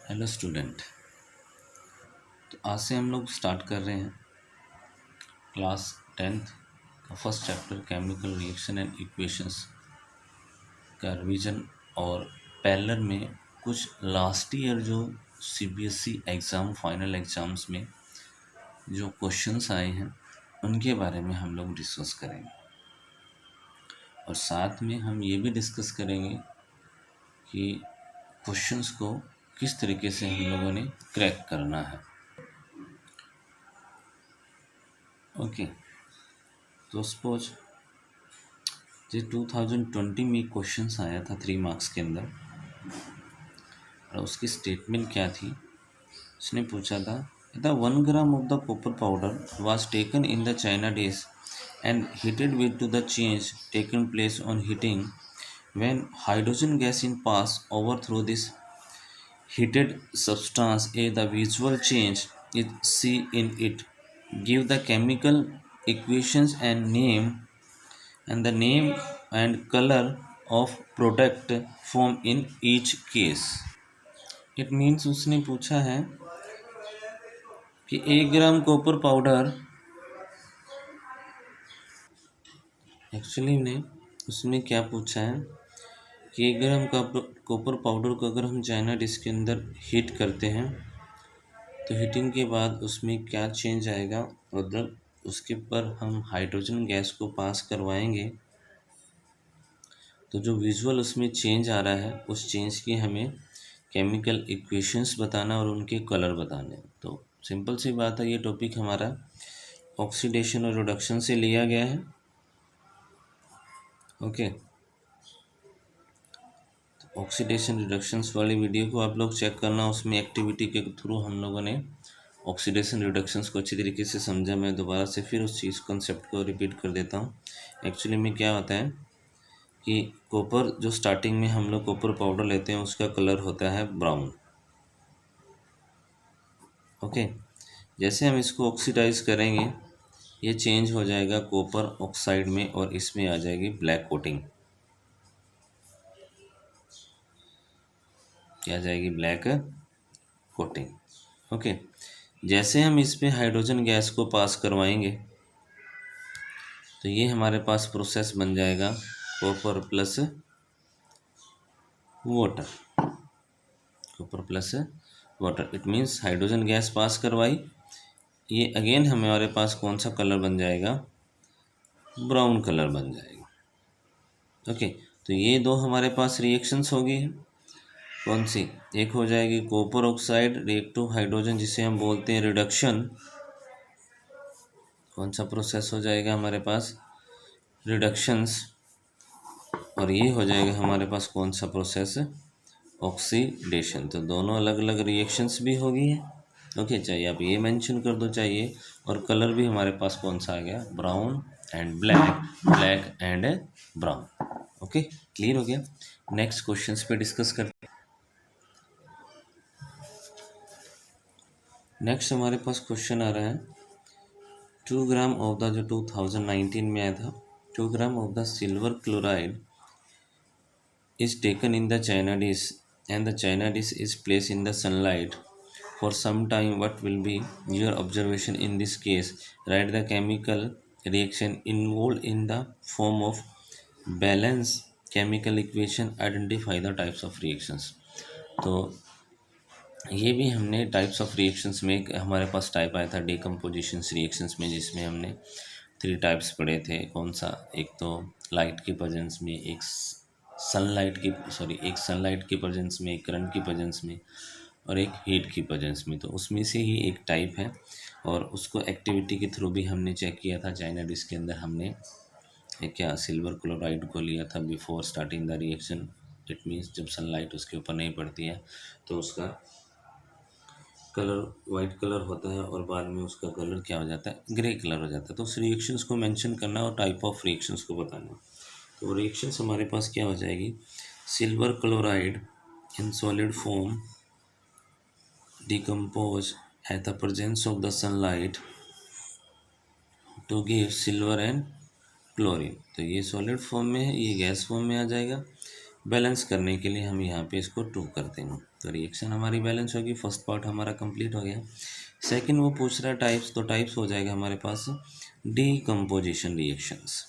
Hello student. तो आज से हम लोग स्टार्ट कर रहे हैं क्लास 10th का first chapter chemical reaction and equations का रिवीजन। और पैरेलल में कुछ लास्ट ईयर जो सीबीएसई एग्ज़ाम फाइनल एग्ज़ाम्स में जो क्वेश्चंस आए हैं उनके बारे में हम लोग डिस्कस करेंगे। और साथ में हम ये भी डिस्कस करेंगे कि क्वेश्चंस को किस तरीके से हम लोगों ने क्रैक करना है। ओके, तो सपोज जो 2020 में क्वेश्चंस आया था 3 मार्क्स के अंदर, और उसकी स्टेटमेंट क्या थी। उसने पूछा था the 1 gram of the copper powder was taken in the China dish and heated with two the change taken place on heating when hydrogen gas in pass over through this heated substance A, the visual change is seen in it. Give the chemical equations and the name and color of product formed in each case. It means उसने पूछा है कि 1 gram copper powder, actually ने उसमें क्या पूछा है कि 1 ग्राम का कॉपर पाउडर को अगर हम चाइना डिश के अंदर हीट करते हैं तो हीटिंग के बाद उसमें क्या चेंज आएगा, मतलब उसके ऊपर हम हाइड्रोजन गैस को पास करवाएंगे तो जो विजुअल उसमें चेंज आ रहा है उस चेंज की हमें केमिकल इक्वेशंस बताना और उनके कलर बताने। तो सिंपल सी बात है, ये टॉपिक हमारा ऑक्सीडेशन और रिडक्शन से लिया गया है। ओके, ऑक्सीडेशन रिडक्शंस वाली वीडियो को आप लोग चेक करना, उसमें एक्टिविटी के थ्रू हम लोगों ने ऑक्सीडेशन रिडक्शंस को अच्छी तरीके से समझा। मैं दोबारा से फिर उस चीज़ कॉन्सेप्ट को रिपीट कर देता हूँ। एक्चुअली में क्या होता है कि कॉपर जो स्टार्टिंग में हम लोग कॉपर पाउडर लेते हैं उसका कलर होता है ब्राउन। ओके, जैसे हम इसको ऑक्सीडाइज करेंगे ये चेंज हो जाएगा कॉपर ऑक्साइड में और इसमें आ जाएगी ब्लैक कोटिंग। क्या आ जाएगी? Black coating. ओके, जैसे हम इस पे हाइड्रोजन गैस को पास करवाएंगे तो ये हमारे पास प्रोसेस बन जाएगा copper plus water. Copper plus water, it means hydrogen gas pass करवाई, ये अगेन हमारे पास कौन सा कलर बन जाएगा? ब्राउन कलर बन जाएगा। ओके, तो ये दो हमारे पास रिएक्शंस होगी। कौन सी? एक हो जाएगी copper oxide react to hydrogen जिसे हम बोलते हैं रिडक्शन। कौन सा प्रोसेस हो जाएगा हमारे पास? रिडक्शंस। और ये हो जाएगा हमारे पास कौन सा प्रोसेस? ऑक्सीडेशन। तो दोनों अलग अलग रिएक्शंस भी होगी है। ओके, चाहिए आप ये मेंशन कर दो चाहिए। और कलर भी हमारे पास कौन सा आ गया? Brown and black, black and brown. Okay, clear हो गया। नेक्स्ट क्वेश्चंस पे डिस्कस करते हैं। नेक्स्ट हमारे पास क्वेश्चन आ रहा है 2 ग्राम ऑफ द, जो 2019 में आया था, 2 gram of the silver chloride is taken in the china dish and the china dish is placed in the sunlight for some time. What will be your observation in this case? Write the chemical reaction involved in the form of balance chemical equation. Identify the types of reactions. तो ये भी हमने types of reactions में हमारे पास type आया था डिकम्पोजिशंस reactions में, जिसमें हमने 3 टाइप्स पढ़े थे। कौन सा? एक तो लाइट की प्रेजेंस में, एक सनलाइट की प्रेजेंस में, एक करंट की प्रेजेंस में और एक हीट की प्रेजेंस में। तो उसमें से ही एक टाइप है और उसको एक्टिविटी के थ्रू भी हमने चेक किया था। चाइना डिश के अंदर हमने क्या सिल्वर क्लोराइड को लिया था before starting the reaction. It means जब सनलाइट उसके ऊपर नहीं पड़ती है तो उसका कलर वाइट कलर होता है और बाद में उसका कलर क्या हो जाता है? ग्रे कलर हो जाता है। तो उस रिएक्शंस को मेंशन करना और टाइप ऑफ रिएक्शंस को बताना। तो रिएक्शंस हमारे पास क्या हो जाएगी? Silver chloride in solid form decompose at the presence of the sunlight to give silver and chlorine. तो ये सॉलिड फॉर्म में है, ये गैस फॉर्म में आ जाएगा। बैलेंस करने के लिए हम यहाँ पे इसको 2 कर देंगे। तो रिएक्शन हमारी बैलेंस होगी, फर्स्ट पार्ट हमारा कंप्लीट हो गया। सेकंड वो पूछ रहा है टाइप्स, तो टाइप्स हो जाएगा हमारे पास डीकम्पोजिशन रिएक्शंस।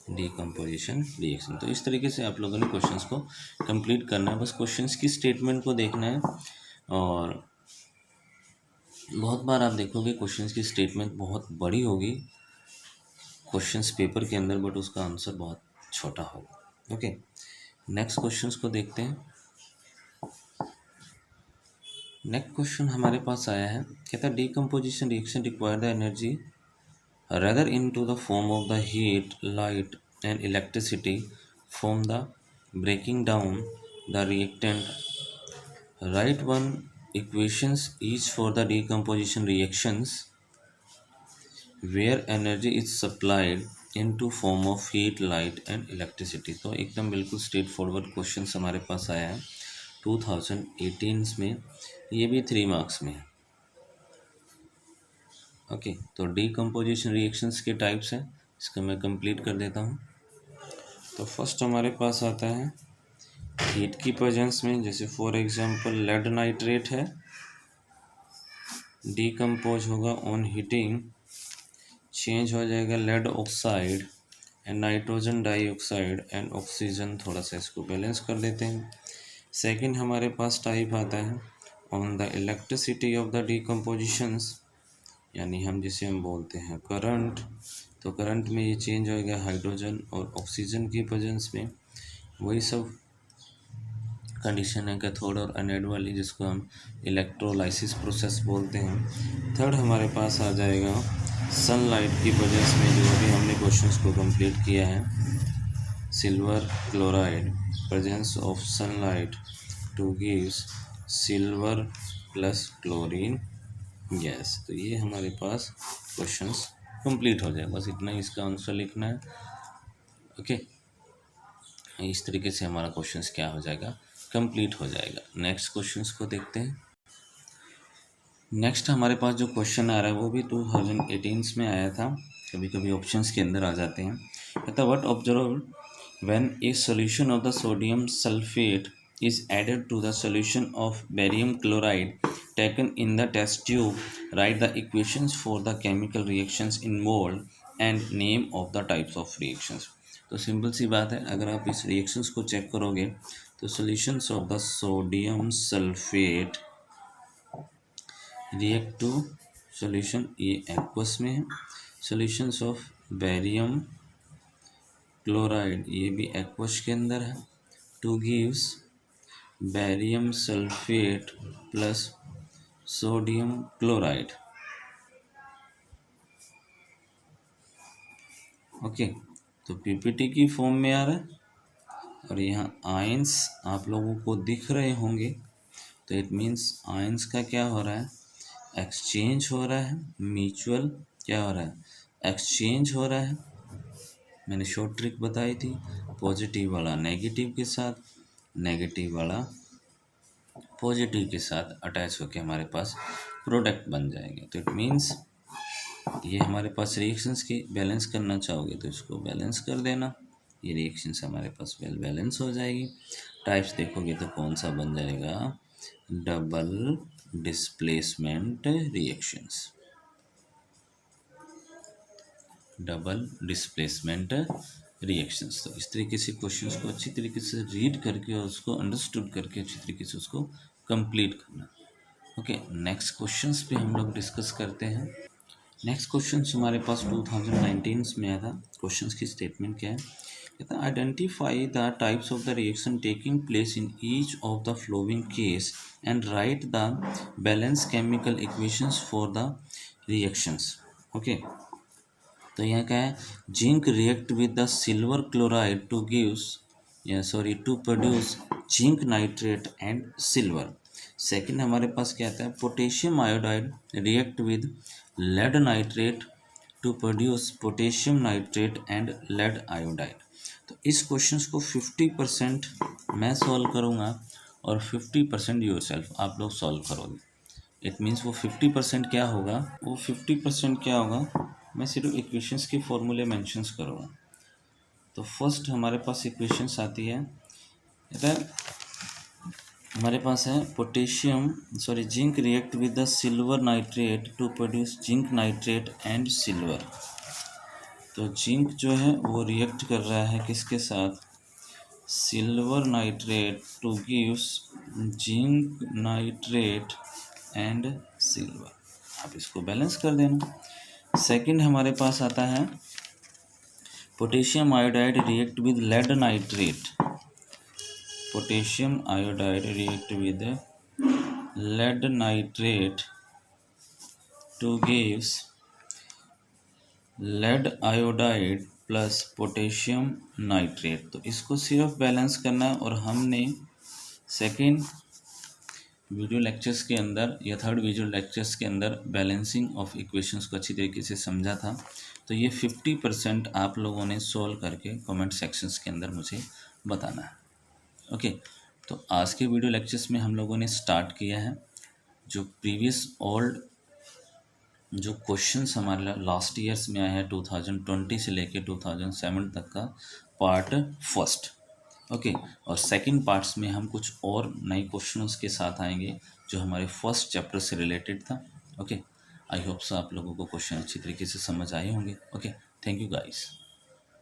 डीकम्पोजिशन रिएक्शन, तो इस तरीके से आप लोगों ने क्वेश्चंस को कंप्लीट करना है। बस क्वेश्चंस की स्टेटमेंट को देखना है, और बहुत बार आप देखोगे क्वेश्चंस की स्टेटमेंट बहुत बड़ी होगी क्वेश्चंस पेपर के अंदर, बट उसका आंसर बहुत छोटा होगा। ओके, नेक्स्ट क्वेश्चंस को देखते हैं। नेक्स्ट क्वेश्चन हमारे पास आया है, कहता है decomposition reaction require the energy rather into the form of the heat, light and electricity from the breaking down the reactant. Write one equations each for the decomposition reactions where energy is supplied into form of heat, light and electricity। तो एकदम बिल्कुल straight forward question हमारे पास आया है 2018 में, ये भी 3 marks में है। ओके, तो डीकम्पोजिशन रिएक्शंस के टाइप्स हैं, इसका मैं कंप्लीट कर देता हूँ। तो फर्स्ट हमारे पास आता है हीट की प्रेजेंस में, जैसे फॉर एग्जांपल लेड नाइट्रेट है, डीकम्पोज होगा ऑन हीटिंग, चेंज हो जाएगा lead oxide and nitrogen dioxide and oxygen. थोड़ा सा इसको बैलेंस कर देते हैं। सेकंड हमारे पास टाइप आता है on the electricity of the decompositions, यानी जिसे हम बोलते हैं करंट। तो करंट में ये चेंज होएगा हाइड्रोजन और ऑक्सीजन की प्रेजेंस में, वही सब कंडीशन है कैथोड और एनोड वाली, जिसको हम इलेक्ट्रोलाइसिस प्रोसेस बोलते हैं। थर्ड हमारे पास आ जाएगा सनलाइट की प्रेजेंस में, जो अभी हमने क्वेश्चंस को कंप्लीट किया है, silver chloride presence of sunlight two gives silver plus chlorine gas. तो ये हमारे पास क्वेश्चंस कंप्लीट हो जाए, बस इतना ही इसका आंसर लिखना है। ओके, इस तरीके से हमारा क्वेश्चंस क्या हो जाएगा, कंप्लीट हो जाएगा। नेक्स्ट क्वेश्चंस को देखते हैं। नेक्स्ट हमारे पास जो क्वेश्चन आ रहा है वो भी 2018 में आया था, कभी कभी ऑप्शंस के अंदर आ जाते हैं। कहता what observed when A solution of the sodium sulphate is added to the solution of barium chloride taken in the test tube. Write the equations for the chemical reactions involved and name of the types of reactions। तो simple सी बात है, अगर आप इस reactions को check करोगे तो solutions of the sodium sulphate react to solution, ये एक्वस में है। सॉल्यूशंस ऑफ बेरियम क्लोराइड, ये भी एक्वस के अंदर है, two gives barium sulphate plus sodium chloride. Okay, तो पीपीटी की फॉर्म में आ रहा है, और यहाँ आयंस आप लोगों को दिख रहे होंगे, तो इट मीन्स आयंस का क्या हो रहा है, एक्सचेंज हो रहा है, म्यूचुअल क्या हो रहा है, एक्सचेंज हो रहा है। मैंने शॉर्ट ट्रिक बताई थी, पॉजिटिव वाला नेगेटिव के साथ, नेगेटिव वाला पॉजिटिव के साथ अटैच होकर हमारे पास प्रोडक्ट बन जाएंगे। तो इट मीन्स ये हमारे पास रिएक्शंस की बैलेंस करना चाहोगे तो इसको बैलेंस कर देना, ये रिएक्शंस हमारे पास वेल बैलेंस हो जाएगी। टाइप्स देखोगे तो कौन सा बन जाएगा, double displacement reactions, double displacement reactions. तो इस तरीके से क्वेश्चंस को अच्छी तरीके से रीड करके और उसको अंडरस्टूड करके अच्छी तरीके से उसको कंप्लीट करना। ओके, नेक्स्ट क्वेश्चंस पे हम लोग डिस्कस करते हैं। नेक्स्ट क्वेश्चन हमारे पास 2019 में आया था। क्वेश्चंस की स्टेटमेंट क्या है, कहता है identify the types of the reaction taking place in each of the flowing case and write the balance chemical equations for the reactions. Okay, तो यहाँ क्या है, zinc react with the silver chloride to to produce zinc nitrate and silver. Second हमारे पास क्या आता है, potassium iodide react with lead nitrate to produce potassium nitrate and lead iodide. तो इस क्वेश्चंस को 50% मैं सॉल्व करूँगा और 50% योरसेल्फ आप लोग सॉल्व करोगे। इट मीन्स वो 50% क्या होगा, वो 50% क्या होगा, मैं सिर्फ इक्वेशंस के फॉर्मूले मेंशंस करूँगा। तो फर्स्ट हमारे पास इक्वेशंस आती है इधर हमारे पास है zinc react with the silver nitrate to produce zinc nitrate and silver. तो जिंक जो है वो रिएक्ट कर रहा है किसके साथ, silver nitrate to gives zinc nitrate and silver. आप इसको बैलेंस कर देना। सेकंड हमारे पास आता है potassium iodide react with lead nitrate. Potassium iodide react with lead nitrate to gives lead iodide plus potassium nitrate. तो इसको सिर्फ बैलेंस करना है, और हमने सेकेंड वीडियो लेक्चर्स के अंदर या थर्ड वीडियो लेक्चर्स के अंदर बैलेंसिंग ऑफ इक्वेशंस को अच्छी तरीके से समझा था। तो ये 50% आप लोगों ने सोल्व करके कमेंट सेक्शंस के अंदर मुझे बताना है। ओके, तो आज के वीडियो लेक्चर्स में हम लोगों ने स्टार्ट किया है जो प्रीवियस ओल्ड जो क्वेश्चंस हमारे लास्ट ईयर्स में आए हैं 2020 से लेके 2007 तक का पार्ट फर्स्ट। ओके, और सेकंड पार्ट्स में हम कुछ और नए क्वेश्चंस के साथ आएंगे जो हमारे फर्स्ट चैप्टर से रिलेटेड था। ओके, आई होप सो आप लोगों को क्वेश्चन अच्छी तरीके से समझ आए होंगे। Okay, thank you guys.